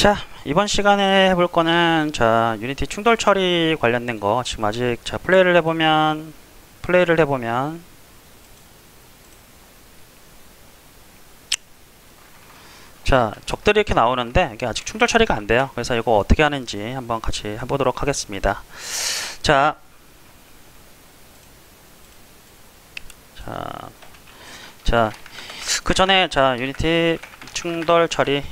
자, 이번 시간에 해볼 거는 유니티 충돌 처리 관련된 거 지금 아직 플레이를 해보면 적들이 이렇게 나오는데 이게 아직 충돌 처리가 안 돼요. 그래서 이거 어떻게 하는지 한번 같이 해보도록 하겠습니다. 그 전에 유니티 충돌 처리.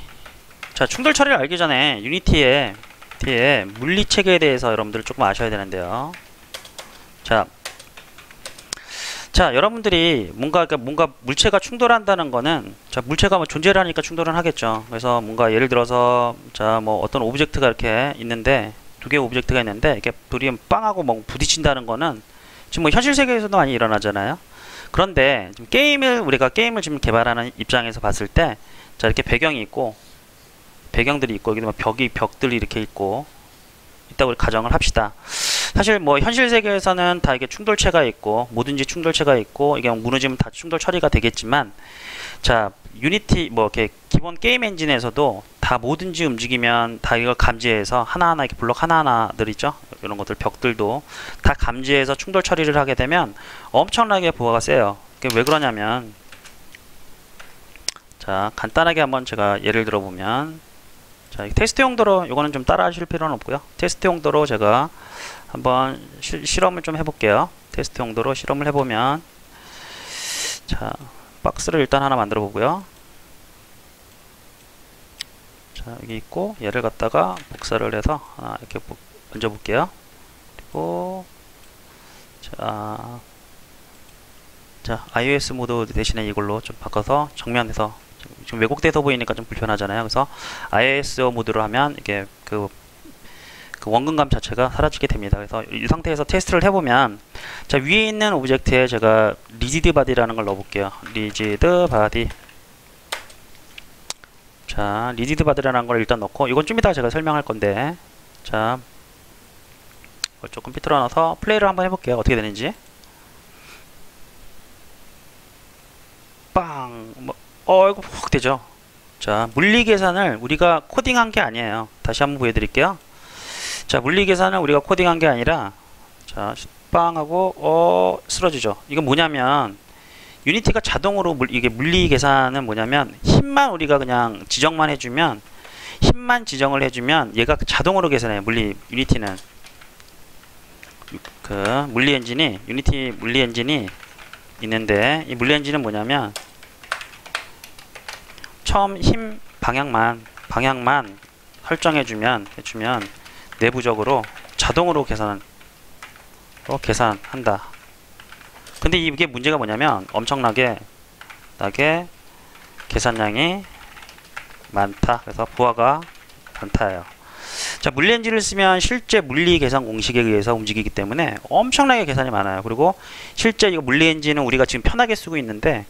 충돌 처리를 알기 전에 유니티의 물리 체계에 대해서 여러분들 조금 아셔야 되는데요. 여러분들이 뭔가 물체가 충돌한다는 거는 물체가 존재를 하니까 충돌은 하겠죠. 그래서 뭔가 예를 들어서 어떤 오브젝트가 이렇게 있는데 두 개의 오브젝트가 있는데 이렇게 둘이 빵하고 부딪힌다는 거는 지금 현실 세계에서도 많이 일어나잖아요. 그런데 지금 우리가 게임을 지금 개발하는 입장에서 봤을 때 이렇게 배경이 있고 배경들이 있고 여기도 벽들이 이렇게 있고 있다고 가정을 합시다. 사실 현실 세계에서는 다 이게 충돌체가 있고 뭐든지 충돌체가 있고 이게 무너지면 다 충돌 처리가 되겠지만 유니티 이렇게 기본 게임 엔진에서도 다 뭐든지 움직이면 다 이걸 감지해서 하나하나 이렇게 블록 하나하나들 있죠. 이런 것들 벽들도 다 감지해서 충돌 처리를 하게 되면 엄청나게 부하가 세요. 왜 그러냐면 간단하게 한번 제가 예를 들어 보면 테스트 용도로 이거는 좀 따라 하실 필요는 없고요. 테스트 용도로 제가 한번 실험을 좀 해볼게요. 테스트 용도로 실험을 해보면 박스를 일단 하나 만들어 보고요. 여기 있고 얘를 갖다가 복사를 해서 이렇게 얹어 볼게요. 그리고 iOS 모드 대신에 이걸로 좀 바꿔서 정면에서 지금 왜곡돼서 보이니까 좀 불편하잖아요. 그래서 iOS 모드로 하면 이게 그 원근감 자체가 사라지게 됩니다. 그래서 이 상태에서 테스트를 해보면 위에 있는 오브젝트에 제가 리지드 바디라는 걸 넣어볼게요. 리지드 바디. 리지드 바디라는 걸 일단 넣고 이건 좀 이따가 제가 설명할 건데 이걸 조금 삐뚤어 넣어서 플레이를 한번 해볼게요. 어떻게 되는지. 빵! 이거 훅 되죠. 물리 계산을 우리가 코딩한 게 아니에요. 다시 한번 보여드릴게요. 물리 계산을 우리가 코딩한 게 아니라 빵 하고 쓰러지죠. 이건 뭐냐면 유니티가 자동으로 이게 물리 계산은 뭐냐면 힘만 우리가 그냥 지정만 해주면 힘만 지정을 해주면 얘가 자동으로 계산해요. 유니티는 유니티 물리 엔진이 있는데 이 물리 엔진은 뭐냐면 처음 힘 방향만 설정해주면 내부적으로 자동으로 계산한다. 근데 이게 문제가 뭐냐면 엄청나게 계산량이 많다. 그래서 부하가 많다예요. 물리 엔진을 쓰면 실제 물리 계산 공식에 의해서 움직이기 때문에 엄청나게 계산이 많아요. 그리고 실제 이거 물리 엔진은 우리가 지금 편하게 쓰고 있는데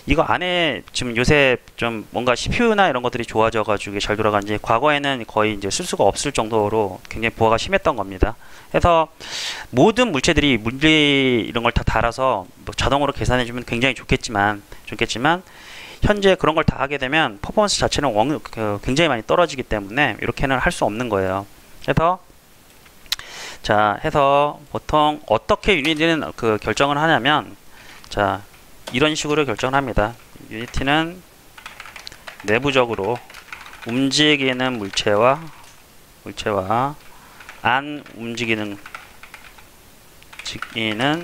이거 안에 지금 요새 좀 뭔가 CPU나 이런 것들이 좋아져 가지고 잘 돌아가는지 과거에는 거의 이제 쓸 수가 없을 정도로 굉장히 부하가 심했던 겁니다. 그래서 모든 물체들이 물리 이런 걸 다 달아서 자동으로 계산해 주면 굉장히 좋겠지만 현재 그런 걸 다 하게 되면 퍼포먼스 자체는 굉장히 많이 떨어지기 때문에 이렇게는 할 수 없는 거예요. 해서 보통 어떻게 유니티는 결정을 하냐면 이런 식으로 결정을 합니다. 유니티는 내부적으로 움직이는 물체와 안 움직이는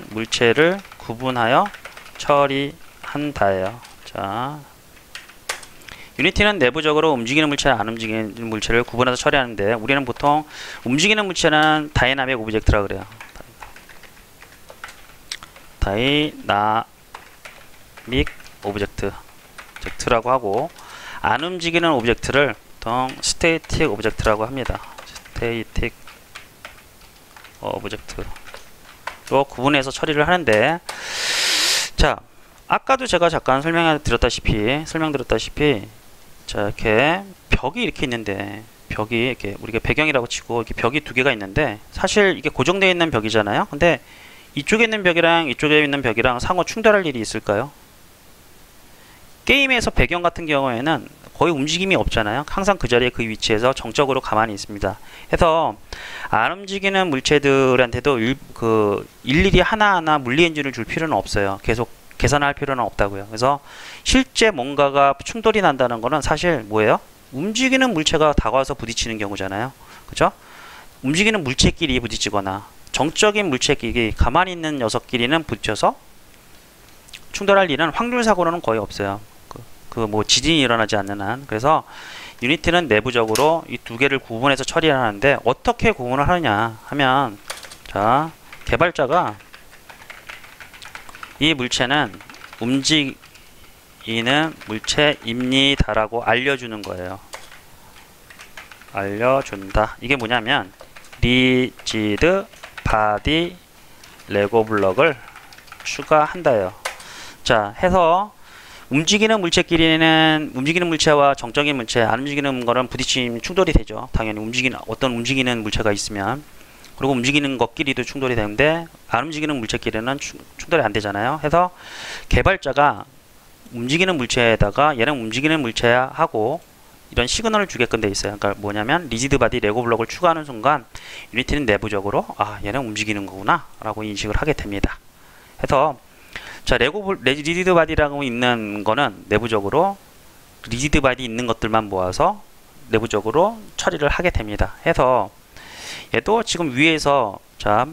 물체를 구분하여 처리한다예요. 유니티는 내부적으로 움직이는 물체와 안 움직이는 물체를 구분해서 처리하는데 우리는 보통 움직이는 물체는 다이나믹 오브젝트라 그래요. 다이나믹 오브젝트라고 하고 안 움직이는 오브젝트를 보통 스테이틱 오브젝트라고 합니다. 스테이틱 오브젝트로 구분해서 처리를 하는데 아까도 제가 잠깐 설명드렸다시피 이렇게 벽이 이렇게 있는데 벽이 이렇게 우리가 배경이라고 치고 이렇게 벽이 두 개가 있는데 사실 이게 고정되어 있는 벽이잖아요. 근데 이쪽에 있는 벽이랑 이쪽에 있는 벽이랑 상호 충돌할 일이 있을까요? 게임에서 배경 같은 경우에는 거의 움직임이 없잖아요. 항상 그 자리에 그 위치에서 정적으로 가만히 있습니다. 해서 안 움직이는 물체들한테도 일일이 하나하나 물리 엔진을 줄 필요는 없어요. 계속 계산할 필요는 없다고요. 그래서 실제 뭔가가 충돌이 난다는 거는 사실 뭐예요? 움직이는 물체가 다가와서 부딪히는 경우잖아요. 그죠? 움직이는 물체끼리 부딪히거나 정적인 물체끼리 가만히 있는 녀석끼리는 부딪혀서 충돌할 일은 확률사고로는 거의 없어요. 뭐 지진이 일어나지 않는 한. 그래서 유니티는 내부적으로 이 두 개를 구분해서 처리를 하는데 어떻게 구분을 하느냐 하면, 자, 개발자가 이 물체는 움직이는 물체입니다라고 알려주는 거예요. 알려준다. 이게 뭐냐면 리지드 바디 레고 블럭을 추가한다요. 자, 해서 움직이는 물체끼리는 움직이는 물체와 정적인 물체, 안 움직이는 거는 부딪히면 충돌이 되죠. 당연히 어떤 움직이는 물체가 있으면. 그리고 움직이는 것끼리도 충돌이 되는데 안 움직이는 물체끼리는 충돌이 안 되잖아요. 해서 개발자가 움직이는 물체에다가 얘는 움직이는 물체야 하고 이런 시그널을 주게끔 돼 있어요. 그러니까 뭐냐면 리지드 바디 레고 블럭을 추가하는 순간 유니티는 내부적으로 얘는 움직이는 거구나 라고 인식을 하게 됩니다. 해서 자, 리지드 바디라고 있는 거는 내부적으로 리지드 바디 있는 것들만 모아서 내부적으로 처리를 하게 됩니다. 해서 얘도 지금 위에서 자,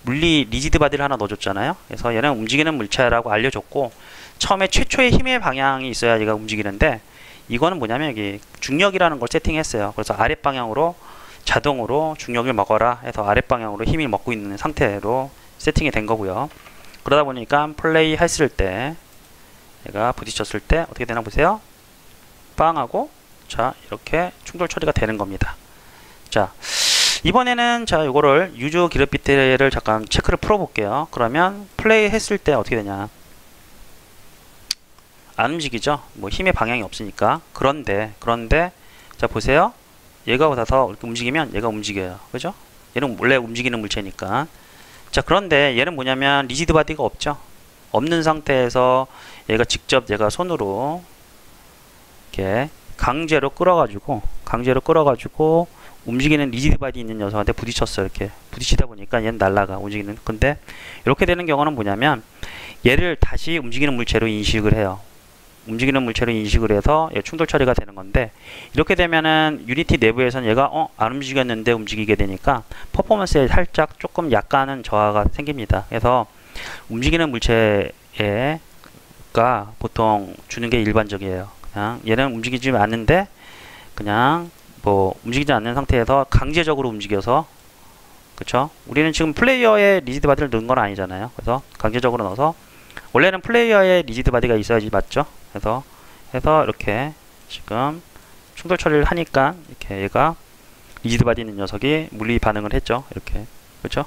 리지드 바디를 하나 넣어줬잖아요. 그래서 얘는 움직이는 물체라고 알려줬고 처음에 최초의 힘의 방향이 있어야 얘가 움직이는데 이거는 뭐냐면 여기 중력이라는 걸 세팅했어요. 그래서 아랫방향으로 자동으로 중력을 먹어라 해서 아랫방향으로 힘을 먹고 있는 상태로 세팅이 된 거고요. 그러다 보니까 플레이 했을 때 얘가 부딪혔을 때 어떻게 되나 보세요. 빵 하고 자, 이렇게 충돌 처리가 되는 겁니다. 자, 이번에는 자, 요거를 유저 그래피티를 잠깐 체크를 풀어 볼게요. 그러면 플레이 했을 때 어떻게 되냐, 안 움직이죠. 뭐 힘의 방향이 없으니까. 그런데 자, 보세요. 얘가 와서 이렇게 움직이면 얘가 움직여요. 그죠? 얘는 원래 움직이는 물체니까. 자, 그런데 얘는 뭐냐면 리지드 바디가 없죠. 없는 상태에서 얘가 직접 얘가 손으로 이렇게 강제로 끌어가지고 움직이는 리지드 바디 있는 녀석한테 부딪혔어요. 이렇게 부딪히다 보니까 얘는 날아가 움직이는. 근데 이렇게 되는 경우는 뭐냐면 얘를 다시 움직이는 물체로 인식을 해요. 움직이는 물체로 인식을 해서 충돌 처리가 되는 건데, 이렇게 되면은 유니티 내부에서는 얘가 안 움직였는데 움직이게 되니까 퍼포먼스에 살짝 조금 약간은 저하가 생깁니다. 그래서 움직이는 물체가 보통 주는 게 일반적이에요. 그냥 얘는 움직이지 않는데 그냥 뭐 움직이지 않는 상태에서 강제적으로 움직여서, 그쵸? 우리는 지금 플레이어에 리지드 바디를 넣은 건 아니잖아요. 그래서 강제적으로 넣어서, 원래는 플레이어에 리지드 바디가 있어야지 맞죠? 그래서 이렇게 지금 충돌 처리를 하니까 이렇게 얘가 리지드 바디 있는 녀석이 물리 반응을 했죠. 이렇게. 그렇죠?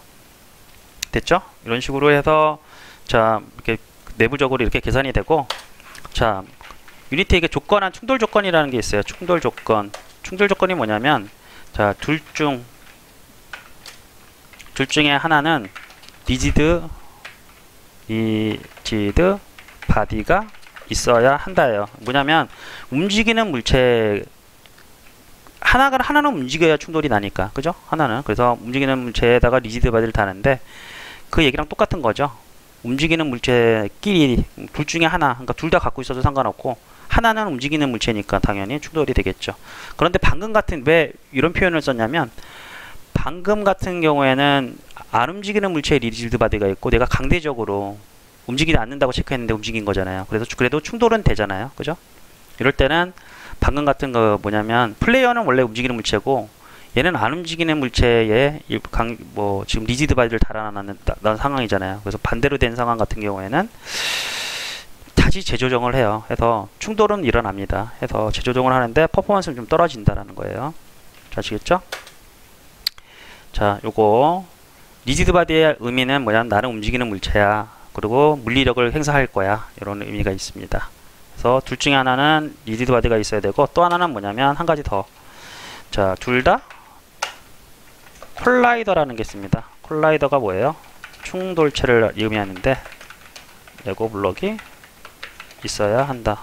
됐죠? 이런 식으로 해서 자, 이렇게 내부적으로 이렇게 계산이 되고, 자, 유니티에게 조건한 충돌 조건이라는 게 있어요. 충돌 조건이 뭐냐면, 자, 둘 중에 하나는 리지드 바디가 있어야 한다예요. 뭐냐면 움직이는 물체 하나는 움직여야 충돌이 나니까, 그죠? 하나는. 그래서 움직이는 물체에다가 리지드 바디를 다는데 그 얘기랑 똑같은 거죠. 움직이는 물체끼리 둘 중에 하나, 그러니까 둘 다 갖고 있어도 상관없고 하나는 움직이는 물체니까 당연히 충돌이 되겠죠. 그런데 방금 왜 이런 표현을 썼냐면, 방금 같은 경우에는 안 움직이는 물체의 리지드 바디가 있고 내가 강제적으로 움직이지 않는다고 체크했는데 움직인 거잖아요. 그래도 충돌은 되잖아요. 그죠? 이럴 때는 방금 같은 거 뭐냐면, 플레이어는 원래 움직이는 물체고 얘는 안 움직이는 물체에 지금 리지드 바디를 달아놨는 상황이잖아요. 그래서 반대로 된 상황 같은 경우에는 다시 재조정을 해요. 해서 충돌은 일어납니다. 해서 재조정을 하는데 퍼포먼스는 좀 떨어진다라는 거예요. 아시겠죠? 자, 요거 리지드 바디의 의미는 뭐냐면 나는 움직이는 물체야. 그리고 물리력을 행사할 거야. 이런 의미가 있습니다. 그래서 둘 중에 하나는 리지드 바디가 있어야 되고, 또 하나는 뭐냐면 한 가지 더. 자, 둘 다 콜라이더라는 게 있습니다. 콜라이더가 뭐예요? 충돌체를 의미하는데 레고 블럭이 있어야 한다.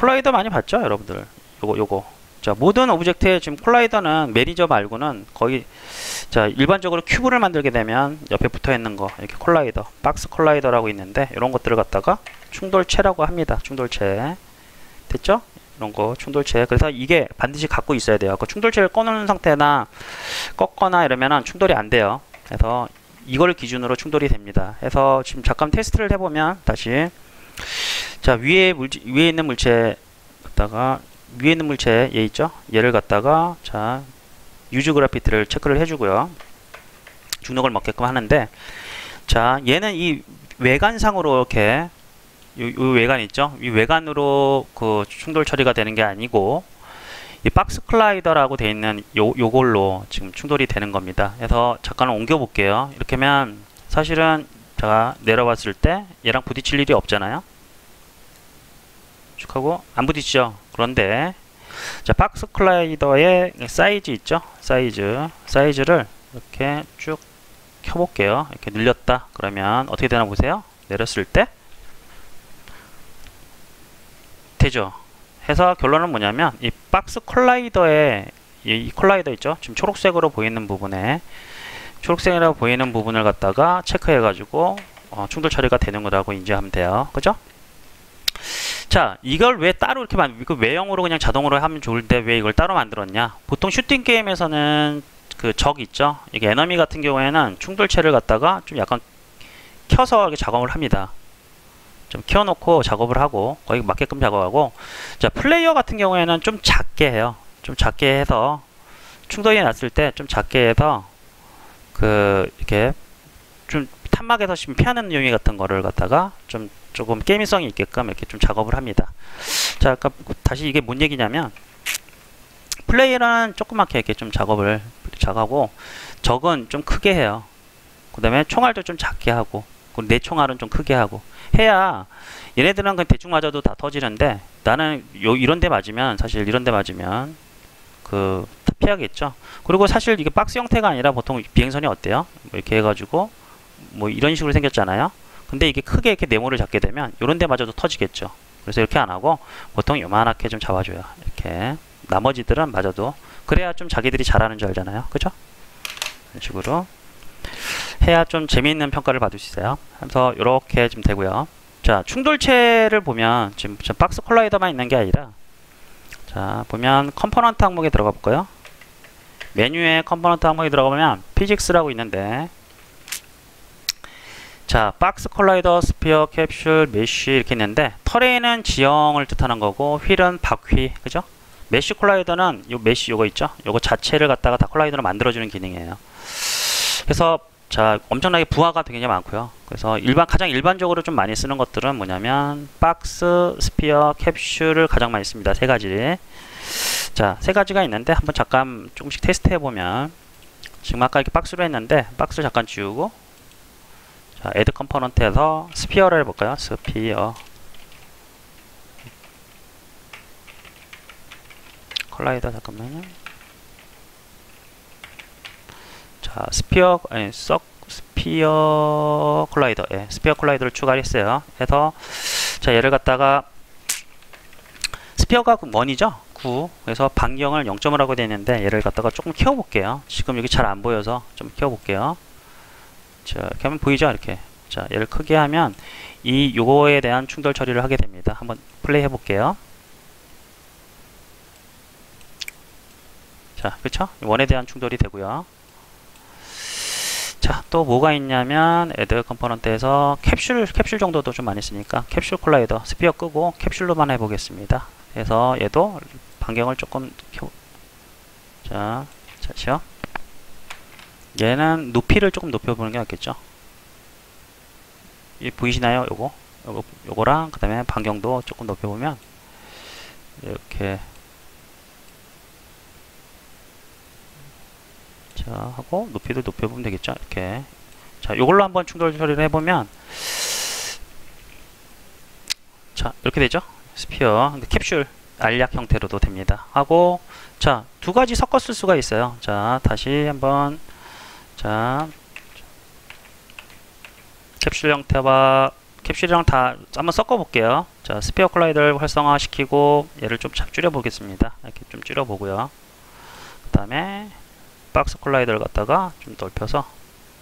콜라이더 많이 봤죠, 여러분들? 요거. 자, 모든 오브젝트의 지금 콜라이더는 매니저 말고는 거의, 자, 일반적으로 큐브를 만들게 되면 옆에 붙어 있는 거, 이렇게 콜라이더, 박스 콜라이더라고 있는데, 이런 것들을 갖다가 충돌체라고 합니다. 충돌체. 됐죠? 이런 거, 충돌체. 그래서 이게 반드시 갖고 있어야 돼요. 그 충돌체를 꺼놓는 상태나 꺾거나 이러면은 충돌이 안 돼요. 그래서 이걸 기준으로 충돌이 됩니다. 그래서 지금 잠깐 테스트를 해보면, 다시. 자, 위에 있는 물체 갖다가, 위에 있는 물체 얘 있죠? 얘를 갖다가, 자, 유즈 그래피티를 체크를 해주고요. 중력을 먹게끔 하는데, 자, 얘는 이 외관상으로 이렇게, 요 외관 있죠? 이 외관으로 그 충돌 처리가 되는 게 아니고, 이 박스 콜라이더라고 되어 있는 요걸로 지금 충돌이 되는 겁니다. 그래서 잠깐 옮겨 볼게요. 이렇게 하면 사실은 제가 내려봤을 때 얘랑 부딪힐 일이 없잖아요. 쭉 하고 안 부딪히죠. 그런데 자, 박스 콜라이더의 사이즈 있죠? 사이즈를 이렇게 쭉 켜볼게요. 이렇게 늘렸다. 그러면 어떻게 되나 보세요. 내렸을 때 되죠. 해서 결론은 뭐냐면 이 박스 콜라이더에 이 콜라이더 있죠? 지금 초록색으로 보이는 부분에 초록색이라고 보이는 부분을 갖다가 체크해 가지고 충돌 처리가 되는 거라고 인지하면 돼요. 그죠? 자, 이걸 왜 따로 이렇게 이거 외형으로 그냥 자동으로 하면 좋을때 왜 이걸 따로 만들었냐? 보통 슈팅 게임에서는 그 적 있죠? 이게 에너미 같은 경우에는 충돌체를 갖다가 좀 약간 켜서 이렇게 작업을 합니다. 좀 키워놓고 작업을 하고 거기 맞게끔 작업하고, 자, 플레이어 같은 경우에는 좀 작게 해요. 좀 작게 해서 충돌이 났을 때 좀 작게 해서 그 이렇게 좀 탄막에서 지금 피하는 용이 같은 거를 갖다가 좀 조금 게임성이 있게끔 이렇게 좀 작업을 합니다. 자, 아까 다시 이게 뭔 얘기냐면 플레이어는 조그맣게 이렇게 좀 작업을 작하고 적은 좀 크게 해요. 그 다음에 총알도 좀 작게 하고 내 총알은 좀 크게 하고 해야 얘네들은 그냥 대충 맞아도 다 터지는데 나는 이런 데 맞으면 사실 이런 데 맞으면 그 다 피하겠죠. 그리고 사실 이게 박스 형태가 아니라 보통 비행선이 어때요? 뭐 이렇게 해가지고 뭐 이런 식으로 생겼잖아요. 근데 이게 크게 이렇게 네모를 잡게 되면 이런 데 맞아도 터지겠죠. 그래서 이렇게 안 하고 보통 요만하게 좀 잡아줘요. 이렇게 나머지들은 맞아도 그래야 좀 자기들이 잘하는 줄 알잖아요. 그죠? 이런 식으로 해야 좀 재미있는 평가를 받을 수 있어요. 그래서 이렇게 좀 되고요. 자, 충돌체를 보면 지금 박스 콜라이더만 있는 게 아니라, 자, 보면 컴포넌트 항목에 들어가 볼까요? 메뉴에 컴포넌트 항목에 들어가보면 피직스라고 있는데, 자, 박스 콜라이더, 스피어, 캡슐, 메쉬 이렇게 있는데, 터레인은 지형을 뜻하는 거고 휠은 바퀴, 그죠? 메쉬 콜라이더는 요 메쉬 요거 있죠? 요거 자체를 갖다가 다 콜라이더로 만들어주는 기능이에요. 그래서 자, 엄청나게 부하가 되게 많고요. 그래서 가장 일반적으로 좀 많이 쓰는 것들은 뭐냐면 박스, 스피어, 캡슐을 가장 많이 씁니다. 세 가지. 자, 세 가지가 있는데 한번 잠깐 조금씩 테스트 해보면, 지금 아까 이렇게 박스로 했는데 박스를 잠깐 지우고, 자, 애드 컴포넌트에서 스피어를 해볼까요? 스피어 콜라이더 잠깐만요. 자, 스피어 콜라이더, 예, 스피어 콜라이더를 추가했어요. 해서 자, 얘를 갖다가 스피어가 1이죠? 9. 그래서 반경을 0점을 하고 되어 있는데 얘를 갖다가 조금 키워볼게요. 지금 여기 잘 안 보여서 좀 키워볼게요. 자, 이렇게 하면 보이죠? 이렇게. 자, 얘를 크게 하면 요거에 대한 충돌 처리를 하게 됩니다. 한번 플레이 해볼게요. 자, 그쵸? 1에 대한 충돌이 되고요. 자, 또 뭐가 있냐면 애드 컴포넌트에서 캡슐 정도도 좀 많이 쓰니까 캡슐 콜라이더 스피어 끄고 캡슐로만 해보겠습니다. 그래서 얘도 반경을 조금 자, 잠시요. 얘는 높이를 조금 높여보는 게 낫겠죠. 이 보이시나요? 요거랑 그 다음에 반경도 조금 높여보면 이렇게, 자, 하고 높이도 높여보면 되겠죠. 이렇게. 자, 요걸로 한번 충돌 처리를 해보면, 자, 이렇게 되죠. 스피어, 캡슐 알약 형태로도 됩니다. 하고, 자, 두 가지 섞어 쓸 수가 있어요. 자, 다시 한번, 자, 캡슐 형태와 캡슐이랑 다 한번 섞어 볼게요. 자, 스피어 콜라이더를 활성화 시키고 얘를 좀 줄여 보겠습니다. 이렇게 좀 줄여 보고요. 그 다음에 박스 콜라이더를 갖다가 좀 넓혀서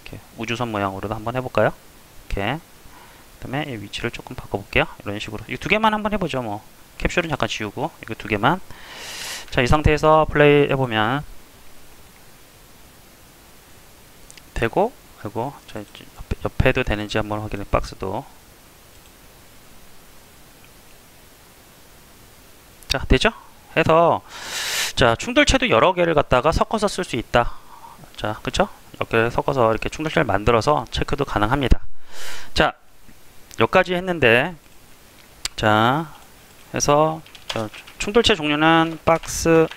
이렇게 우주선 모양으로도 한번 해볼까요? 이렇게. 그 다음에 이 위치를 조금 바꿔볼게요. 이런 식으로. 이 두 개만 한번 해보죠. 뭐 캡슐은 잠깐 지우고 이거 두 개만. 자, 이 상태에서 플레이 해보면 되고, 그리고 자, 옆에도 되는지 한번 확인해. 박스도. 자, 되죠? 해서 자, 충돌체도 여러 개를 갖다가 섞어서 쓸 수 있다. 자, 그쵸? 이렇게 섞어서 이렇게 충돌체를 만들어서 체크도 가능합니다. 자, 여기까지 했는데, 자, 해서 충돌체 종류는 박스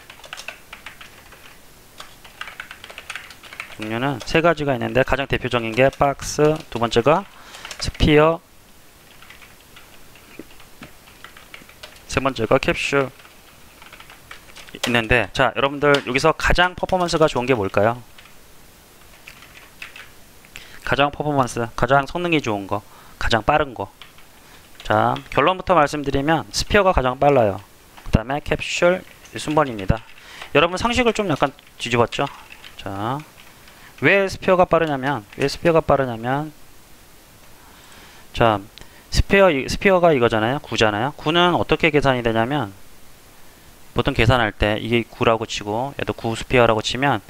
종류는 세 가지가 있는데 가장 대표적인 게 박스, 두 번째가 스피어, 세 번째가 캡슐 있는데, 자, 여러분들 여기서 가장 퍼포먼스가 좋은 게 뭘까요? 가장 퍼포먼스, 가장 성능이 좋은 거, 가장 빠른 거. 자, 결론부터 말씀드리면 스피어가 가장 빨라요. 그 다음에 캡슐 순번입니다. 여러분 상식을 좀 약간 뒤집었죠? 자, 왜 스피어가 빠르냐면 자, 스피어가 이거잖아요. 9잖아요. 9는 어떻게 계산이 되냐면, 보통 계산할 때 이게 9라고 치고 얘도 9 스피어라고 치면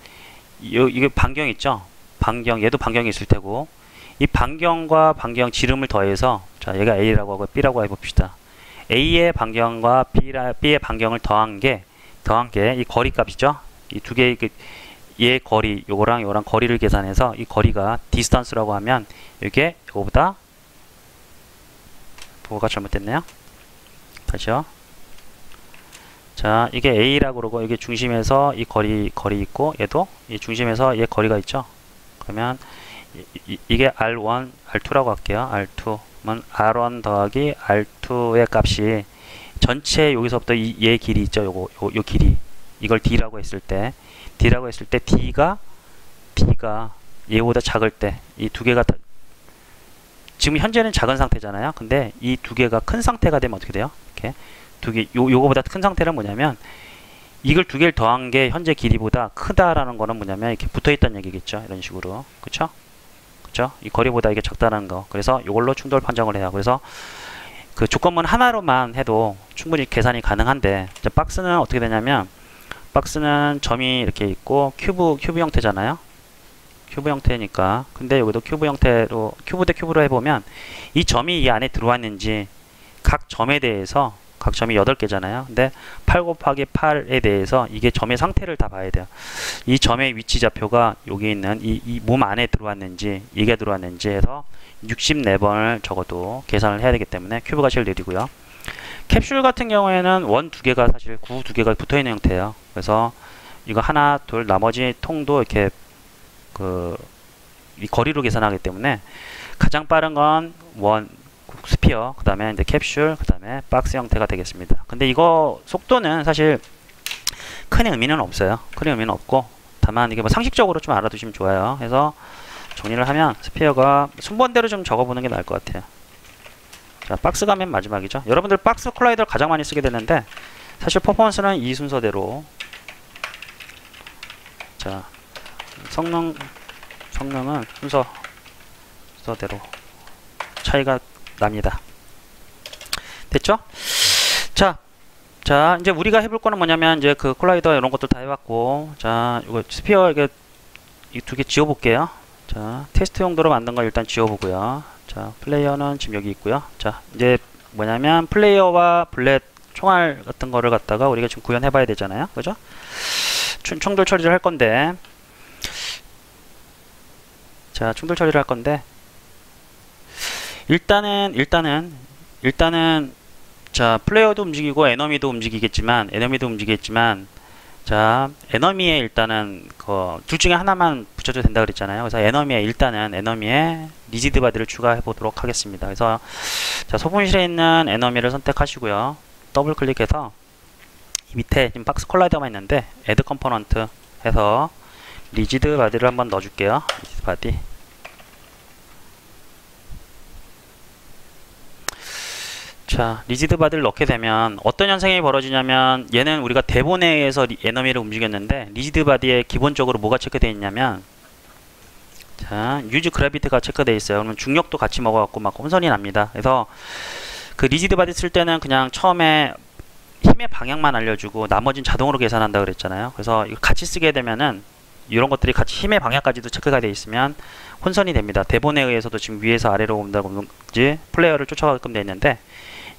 이게 반경 있죠? 얘도 반경이 있을 테고, 이 반경과 반경 지름을 더해서, 자, 얘가 A라고 하고 B라고 해봅시다. A의 반경과 B의 반경을 더한 게 이 거리 값이죠? 이 두 개의 얘 거리, 요거랑 거리를 계산해서 이 거리가 디스턴스라고 하면 이게 요거보다, 뭐가 잘못됐네요. 다시요. 자, 이게 A라고 그러고 이게 중심에서 이 거리 있고, 얘도 이 중심에서 얘 거리가 있죠. 그러면 이게 R1, R2라고 할게요. R2면 R1 더하기 R2의 값이 전체 여기서부터 얘 길이 있죠. 요 길이. 이걸 D라고 했을 때 D가 얘보다 작을 때 이 두 개가 지금 현재는 작은 상태잖아요. 근데 이 두 개가 큰 상태가 되면 어떻게 돼요? 이렇게 두 개, 요거보다 큰 상태는 뭐냐면, 이걸 두 개를 더한 게 현재 길이보다 크다라는 거는 뭐냐면 이렇게 붙어 있다는 얘기겠죠. 이런 식으로. 그쵸? 그쵸? 이 거리보다 이게 작다는 거. 그래서 이걸로 충돌 판정을 해요. 그래서 그 조건문 하나로만 해도 충분히 계산이 가능한데, 이제 박스는 어떻게 되냐면, 박스는 점이 이렇게 있고 큐브 형태잖아요. 큐브 형태니까. 근데 여기도 큐브 형태로, 큐브 대 큐브로 해보면 이 점이 이 안에 들어왔는지, 각 점에 대해서, 각 점이 8개잖아요. 근데 8 곱하기 8에 대해서 이게 점의 상태를 다 봐야 돼요. 이 점의 위치 좌표가 여기 있는 이 몸 안에 들어왔는지, 이게 들어왔는지 해서 64번을 적어도 계산을 해야 되기 때문에 큐브가 제일 느리고요. 캡슐 같은 경우에는 원 두 개가, 사실 구 두 개가 붙어 있는 형태예요. 그래서 이거 하나, 둘, 나머지 통도 이렇게 이 거리로 계산하기 때문에 가장 빠른 건 스피어, 그 다음에 이제 캡슐, 그 다음에 박스 형태가 되겠습니다. 근데 이거 속도는 사실 큰 의미는 없어요. 큰 의미는 없고, 다만 이게 뭐 상식적으로 좀 알아두시면 좋아요. 그래서 정리를 하면 스피어가 순번대로 좀 적어보는 게 나을 것 같아요. 자, 박스가 맨 마지막이죠. 여러분들 박스 콜라이더를 가장 많이 쓰게 되는데, 사실 퍼포먼스는 이 순서대로, 자, 성능은 순서대로 차이가 납니다. 됐죠? 자, 이제 우리가 해볼 거는 뭐냐면, 이제 그 콜라이더 이런 것도 다 해봤고, 자, 이거 스피어 이 두 개 지워볼게요. 자, 테스트 용도로 만든 거 일단 지워보고요. 자, 플레이어는 지금 여기 있고요. 자, 이제 뭐냐면 플레이어와 블렛 총알 같은 거를 갖다가 우리가 지금 구현해 봐야 되잖아요. 그죠? 충돌 처리를 할 건데, 자, 충돌 처리를 할 건데, 일단은 자, 플레이어도 움직이고 에너미도 움직이겠지만, 자, 에너미에 일단은 둘 중에 하나만 붙여도 된다 그랬잖아요. 그래서 에너미에 리지드 바디를 추가해 보도록 하겠습니다. 그래서 자, 소분실에 있는 에너미를 선택하시고요. 더블 클릭해서 이 밑에 지금 박스 콜라이더만 있는데 애드 컴포넌트 해서 리지드 바디를 한번 넣어줄게요. 리지드 바디. 자, 리지드 바디를 넣게 되면 어떤 현상이 벌어지냐면, 얘는 우리가 대본에 의해서 에너미를 움직였는데 리지드 바디에 기본적으로 뭐가 체크되어 있냐면, 자, 유즈 그래비티가 체크되어 있어요. 그러면 중력도 같이 먹어갖고 막 혼선이 납니다. 그래서 그 리지드 바디 쓸 때는 그냥 처음에 힘의 방향만 알려주고 나머지는 자동으로 계산한다 그랬잖아요. 그래서 이거 같이 쓰게 되면은 이런 것들이 같이 힘의 방향까지도 체크가 되어 있으면 혼선이 됩니다. 대본에 의해서도 지금 위에서 아래로 온다든지 플레이어를 쫓아가게끔 되어 있는데,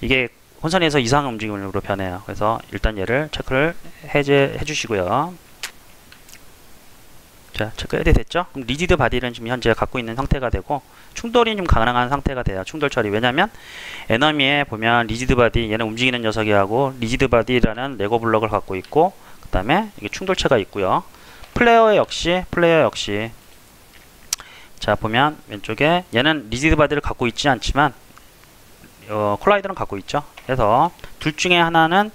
이게 혼선에서 이상한 움직임으로 변해요. 그래서 일단 얘를 체크를 해제해 주시고요. 자, 체크 해제됐죠? 그럼 리지드 바디는 지금 현재 갖고 있는 상태가 되고, 충돌이 좀 가능한 상태가 돼요. 충돌 처리. 왜냐면 에너미에 보면 리지드 바디, 얘는 움직이는 녀석이 하고 리지드 바디라는 레고 블럭을 갖고 있고, 그 다음에 이게 충돌체가 있고요. 플레이어 역시 자, 보면 왼쪽에 얘는 리지드 바디를 갖고 있지 않지만 콜라이더는 갖고 있죠. 그래서 둘 중에 하나는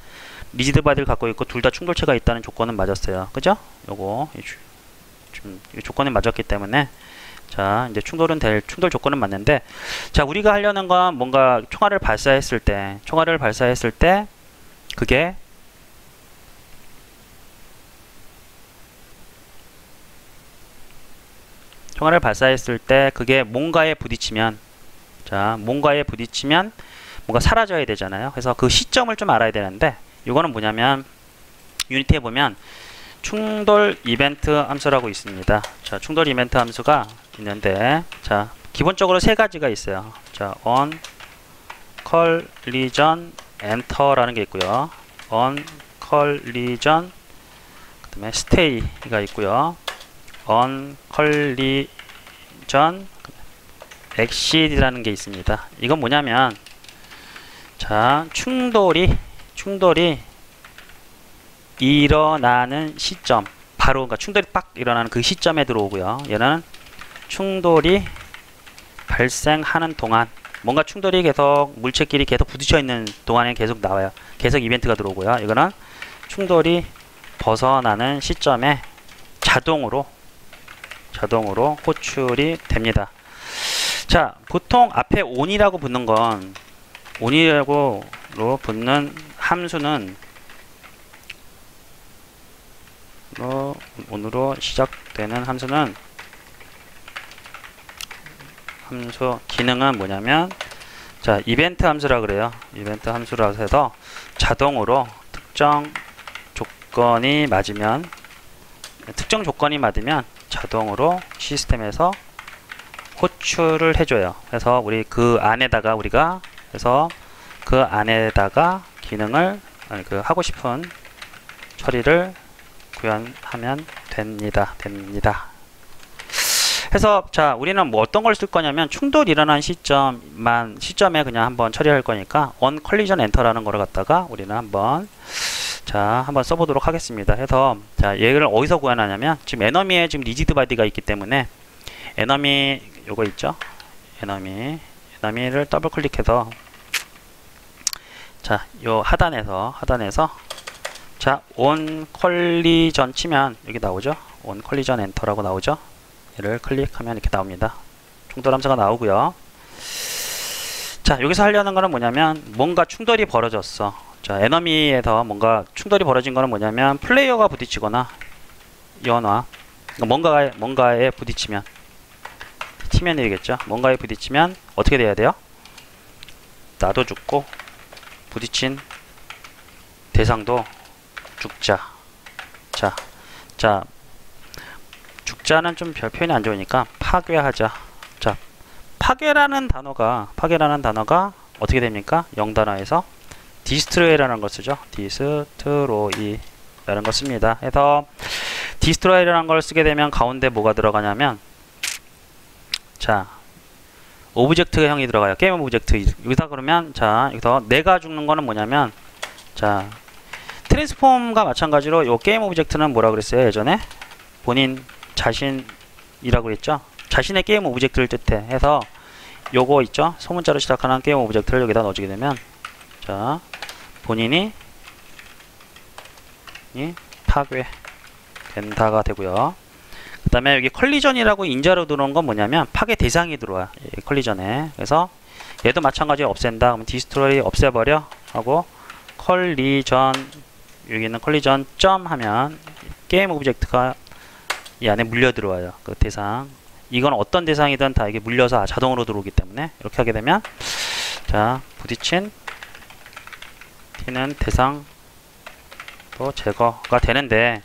리지드 바디를 갖고 있고 둘 다 충돌체가 있다는 조건은 맞았어요. 그죠? 요거 지금 조건이 맞았기 때문에, 자, 이제 충돌 조건은 맞는데, 자, 우리가 하려는 건 뭔가 총알을 발사했을 때 그게 뭔가에 부딪히면, 자, 뭔가에 부딪히면 뭔가 사라져야 되잖아요. 그래서 그 시점을 좀 알아야 되는데, 이거는 뭐냐면 유니티에 보면 충돌 이벤트 함수라고 있습니다. 자, 충돌 이벤트 함수가 있는데, 자, 기본적으로 세 가지가 있어요. 자, on collision enter라는 게 있고요. on collision, 그다음에 stay가 있고요. on collision exit이라는 게 있습니다. 이건 뭐냐면, 자, 충돌이 일어나는 시점, 바로 그러니까 충돌이 빡 일어나는 그 시점에 들어오고요. 얘는 충돌이 발생하는 동안, 뭔가 충돌이 계속 물체끼리 계속 부딪혀 있는 동안에 계속 나와요. 계속 이벤트가 들어오고요. 이거는 충돌이 벗어나는 시점에 자동으로 호출이 됩니다. 자, 보통 앞에 on이라고 붙는 건, on이라고 붙는 함수는 on으로 시작되는 함수 기능은 뭐냐면, 자, 이벤트 함수라 그래요. 이벤트 함수라 해서 자동으로 특정 조건이 맞으면 자동으로 시스템에서 호출을 해줘요. 그래서 우리 그 안에다가 기능을, 하고 싶은 처리를 구현하면 됩니다. 해서, 자, 우리는 뭐 어떤 걸 쓸 거냐면, 충돌이 일어난 시점에 그냥 한번 처리할 거니까 on collision enter라는 거를 갖다가 우리는 한번 써보도록 하겠습니다. 해서, 자, 얘를 어디서 구현하냐면, 지금 에너미에 지금 리지드 바디가 있기 때문에 에너미 요거 있죠? 에너미를 더블 클릭해서, 자, 요 하단에서 자, on collision 치면 여기 나오죠? on collision enter라고 나오죠? 얘를 클릭하면 이렇게 나옵니다. 충돌 함수가 나오고요. 자, 여기서 하려는 거는 뭐냐면, 뭔가 충돌이 벌어졌어. 자, 에너미에서 뭔가 충돌이 벌어진 거는 뭐냐면, 플레이어가 부딪히거나 연화, 뭔가에 부딪히면, 치면 되겠죠. 뭔가에 부딪히면 어떻게 돼야 돼요? 나도 죽고 부딪힌 대상도 죽자. 자, 죽자는 좀 별 표현이 안 좋으니까 파괴하자. 자, 파괴라는 단어가 어떻게 됩니까? 영단어에서 destroy라는 걸 쓰죠. destroy라는 걸 씁니다. 해서 destroy라는 걸 쓰게 되면 가운데 뭐가 들어가냐면, 자, 오브젝트형이 들어가요. 게임 오브젝트. 여기다 그러면, 자, 여기서 내가 죽는 거는 뭐냐면, 자, 트랜스폼과 마찬가지로 요 게임 오브젝트는 뭐라 그랬어요? 예전에 본인 자신이라고 그랬죠. 자신의 게임 오브젝트를 뜻해. 해서 요거 있죠. 소문자로 시작하는 게임 오브젝트를 여기다 넣어주게 되면, 자, 본인이 파괴된다가 되고요. 그 다음에 여기 컬리전이라고 인자로 들어온 건 뭐냐면 파괴 대상이 들어와요. 컬리전에. 그래서 얘도 마찬가지로 없앤다. 그러면 디스트로이 없애버려 하고 컬리전, 여기 있는 컬리전 점 하면 게임 오브젝트가 이 안에 물려 들어와요. 그 대상. 이건 어떤 대상이든 다 이게 물려서 자동으로 들어오기 때문에 이렇게 하게 되면 자, 부딪힌 T는 대상 또 제거가 되는데,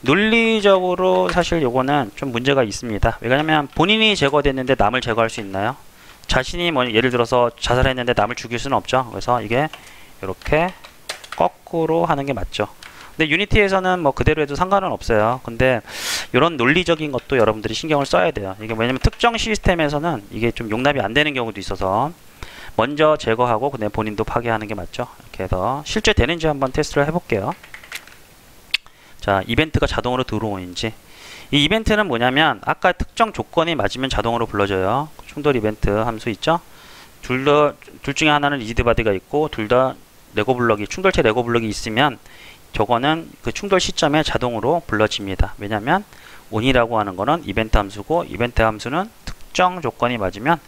논리적으로 사실 요거는 좀 문제가 있습니다. 왜냐면 본인이 제거됐는데 남을 제거할 수 있나요? 자신이 뭐 예를 들어서 자살했는데 남을 죽일 수는 없죠. 그래서 이게 이렇게 거꾸로 하는 게 맞죠. 근데 유니티에서는 뭐 그대로 해도 상관은 없어요. 근데 이런 논리적인 것도 여러분들이 신경을 써야 돼요. 이게 왜냐면 특정 시스템에서는 이게 좀 용납이 안 되는 경우도 있어서 먼저 제거하고 그다음에 본인도 파괴하는 게 맞죠. 이렇게 해서 실제 되는지 한번 테스트를 해볼게요. 자, 이벤트가 자동으로 들어오는지. 이 이벤트는 뭐냐면 아까 특정 조건이 맞으면 자동으로 불러줘요. 충돌 이벤트 함수 있죠? 둘 중에 하나는 리지드 바디가 있고 둘 다 레고 블럭이, 충돌체 레고 블럭이 있으면 저거는 그 충돌 시점에 자동으로 불러집니다. 왜냐면 on이라고 하는 거는 이벤트 함수고, 이벤트 함수는 특정 조건이 맞으면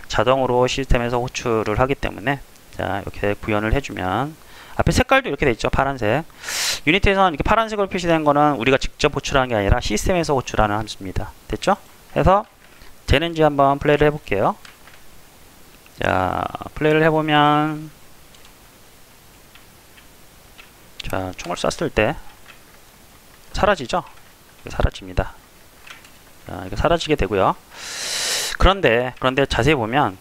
자동으로 시스템에서 호출을 하기 때문에, 자, 이렇게 구현을 해주면 앞에 색깔도 이렇게 돼 있죠. 파란색. 유니티에서는 이렇게 파란색으로 표시된 거는 우리가 직접 호출하는 게 아니라 시스템에서 호출하는 함수입니다. 됐죠? 해서 되는지 한번 플레이를 해볼게요. 자, 플레이를 해보면 자, 총을 쐈을 때 사라지죠? 사라집니다. 자, 이거 사라지게 되고요. 그런데 자세히 보면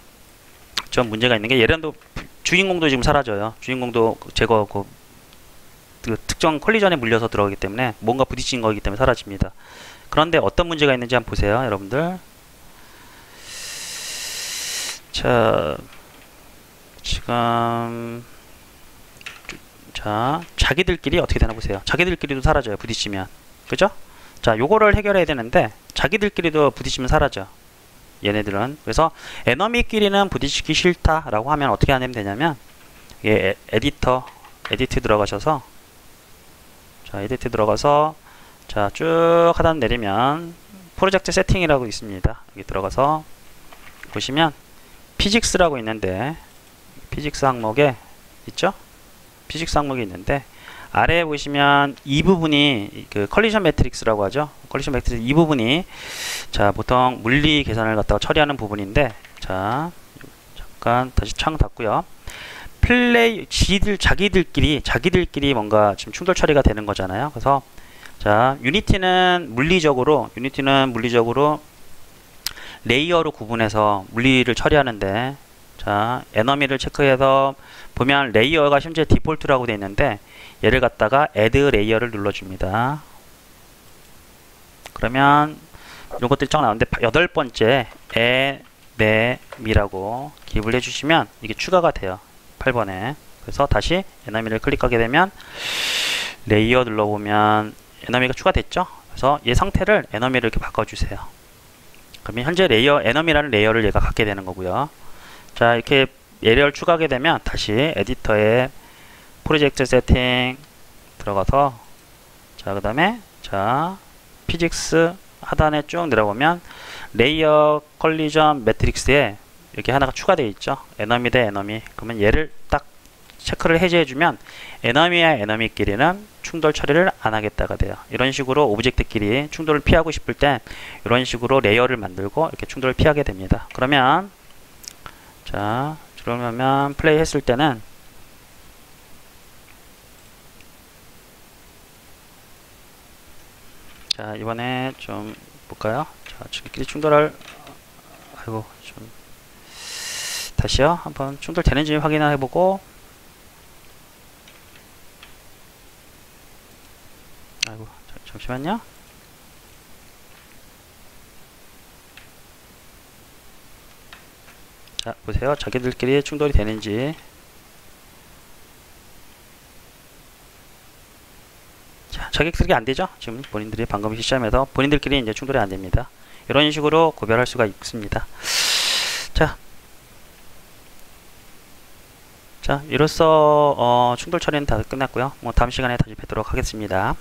좀 문제가 있는 게, 얘랑도 주인공도 지금 사라져요. 주인공도 제거 그 특정 컬리전에 물려서 들어가기 때문에 뭔가 부딪힌 거기 때문에 사라집니다. 그런데 어떤 문제가 있는지 한번 보세요, 여러분들. 자, 지금 자, 자기들끼리 어떻게 되나 보세요. 자기들끼리도 사라져요, 부딪히면. 그죠? 자, 요거를 해결해야 되는데 자기들끼리도 부딪히면 사라져, 얘네들은. 그래서 에너미끼리는 부딪히기 싫다라고 하면 어떻게 하면 되냐면, 이게 에디트 들어가셔서, 자, 에디트 들어가서, 자, 쭉 하단 내리면 프로젝트 세팅이라고 있습니다. 여기 들어가서 보시면 피직스라고 있는데, 피직스 항목에 있죠? 피직스 항목이 있는데 아래에 보시면 이 부분이 그 컬리전 매트릭스라고 하죠. 컬리전 매트릭스 이 부분이, 자, 보통 물리 계산을 갖다가 처리하는 부분인데, 자, 잠깐 다시 창 닫고요. 자기들끼리 뭔가 지금 충돌 처리가 되는 거잖아요. 그래서 자, 유니티는 물리적으로 레이어로 구분해서 물리를 처리하는데, 자, 에너미를 체크해서 보면 레이어가 현재 디폴트라고 되어 있는데 얘를 갖다가 add 레이어를 눌러줍니다. 그러면 이런 것들이 쫙 나오는데 8번째 에너미라고 기입을 해주시면 이게 추가가 돼요. 8번에. 그래서 다시 에너미를 클릭하게 되면 레이어 눌러보면 에너미가 추가됐죠. 그래서 얘 상태를 에너미를 이렇게 바꿔주세요. 그러면 현재 레이어, 에너미라는 레이어를 얘가 갖게 되는 거고요. 자, 이렇게 예열 추가하게 되면 다시 에디터에 프로젝트 세팅 들어가서, 자, 그 다음에 자, 피직스 하단에 쭉 내려보면 레이어 컬리전 매트릭스에 이렇게 하나가 추가되어 있죠. 에너미 대 에너미. 그러면 얘를 딱 체크를 해제해주면 에너미와 에너미끼리는 충돌 처리를 안 하겠다가 돼요. 이런 식으로 오브젝트끼리 충돌을 피하고 싶을 때 이런 식으로 레이어를 만들고 이렇게 충돌을 피하게 됩니다. 그러면 자, 그러면 플레이 했을 때는 자, 이번에 좀 볼까요? 자, 저기끼리 충돌할, 아이고, 좀 다시요. 한번 충돌 되는지 확인을 해보고, 아이고, 잠시만요. 자, 보세요. 자기들끼리 충돌이 되는지. 자, 자기들끼리 안 되죠? 지금 본인들이 방금 시점에서 본인들끼리 이제 충돌이 안 됩니다. 이런 식으로 구별할 수가 있습니다. 자, 이로써 충돌 처리는 다 끝났고요. 뭐 다음 시간에 다시 뵙도록 하겠습니다.